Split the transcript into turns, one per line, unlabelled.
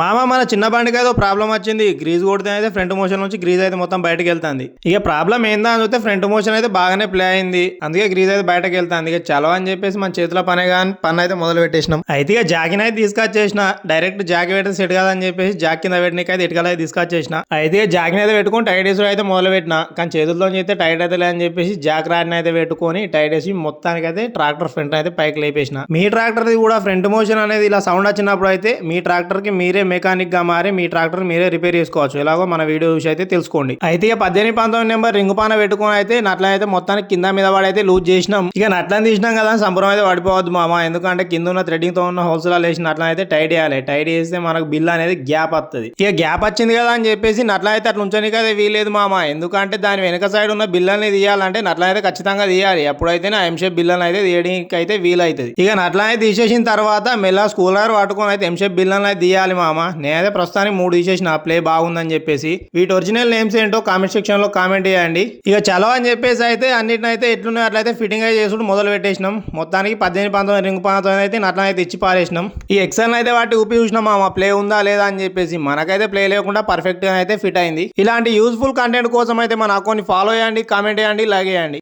మామ మన చిన్న బండికి అయితే ప్రాబ్లం వచ్చింది. గ్రీజ్ కొడితే అయితే ఫ్రంట్ మోషన్ నుంచి గ్రీజ్ అయితే మొత్తం బయటకు వెళ్తుంది. ఇక ప్రాబ్లం ఏందా అని చూస్తే ఫ్రంట్ మోషన్ అయితే బాగానే ప్లే అయింది. అందుకే గ్రీజ్ అయితే బయటకు వెళ్తుంది. ఇక చలో అని చెప్పేసి మన చేతిలో పని అయితే మొదలు పెట్టేసినాం. అయితే ఇక జాకిన్ అయితే తీసుకొచ్చేసిన. డైరెక్ట్ జాకి పెడితే సెట్ కాదని చెప్పేసి జాక్ కింద పెట్టినకి అయితే ఇటుకలు అయితే తీసుకొచ్చేసిన. అయితే జాకిన్ అయితే పెట్టుకుని టైట్ వేసుడు అయితే మొదలు పెట్టిన. కానీ చేతుల్లో అయితే టైట్ అయితే లేదని చెప్పేసి జాక్ రాడ్ని అయితే పెట్టుకొని టైట్ వేసి మొత్తానికి అయితే ట్రాక్టర్ ఫ్రంట్ అయితే పైకి లేపేసిన. మీ ట్రాక్టర్ కూడా ఫ్రంట్ మోషన్ అనేది ఇలా సౌండ్ వచ్చినప్పుడు అయితే మీ ట్రాక్టర్ కి మీరే మెకానిక్ గా మారి మీ ట్రాక్టర్ మీరే రిపేర్ చేసుకోవచ్చు. ఎలాగో మన వీడియో చూసి అయితే తెలుసుకోండి. అయితే ఇక 18-19 నెంబర్ రింగు పాన పెట్టుకుని అయితే నట్ల అయితే మొత్తానికి కింద మీద వాడైతే లూజ్ చేసినాం. ఇక నట్లని తీసినాం కదా సంబరం అయితే పడిపోవద్దు మామ. ఎందుకంటే కింద ఉన్న థ్రెడ్డింగ్ తో ఉన్న హోల్స్ లా వేసి నట్ల అయితే టైట్ చేయాలి. టైట్ చేస్తే మనకు బిల్ అనేది గ్యాప్ వస్తుంది. ఇక గ్యాప్ వచ్చింది కదా అని చెప్పేసి నట్ల అయితే అట్లా ఉంచడానికి అయితే వీలేదు మామ. ఎందుకంటే దాని వెనక సైడ్ ఉన్న బిల్లని తీయాలంటే నట్ల అయితే ఖచ్చితంగా తీయాలి. అప్పుడైతే నా ఎంషేప్ బిల్లని అయితే తీయడానికి అయితే వీలవుతుంది. ఇక నట్ల అయితే తీసేసిన తర్వాత మెల్ల స్కూలర్ పట్టుకొని అయితే ఎంషేప్ బిల్లని అయితే తీయాలి మామ. నేనైతే ప్రస్తుతానికి 3 తీసేసిన. ప్లే బాగుందని చెప్పేసి. వీటి ఒరిజినల్ నేమ్స్ ఏంటో కామెంట్ సెక్షన్ లో కామెంట్ చేయండి. ఇక చలో అని చెప్పేసి అయితే అన్నిటిని అయితే ఎట్లున్నాయి అట్లయితే ఫిట్టింగ్ అయితే చేసుకుంటూ మొదలు పెట్టేసినాం. మొత్తానికి 18-19 రింగ్ పానతో అయితే నట్లని అయితే ఇచ్చి పారేసినాం. ఈ ఎక్సెల్ అయితే వాటి ఊపి చూసినాం మామ ప్లే ఉందా లేదా అని చెప్పేసి. మనకైతే ప్లే లేకుండా పర్ఫెక్ట్ గా అయితే ఫిట్ అయింది. ఇలాంటి యూస్ఫుల్ కంటెంట్ కోసం అయితే మన అకౌంట్ ఫాలో చేయండి, కామెంట్ చేయండి, లైక్ చేయండి.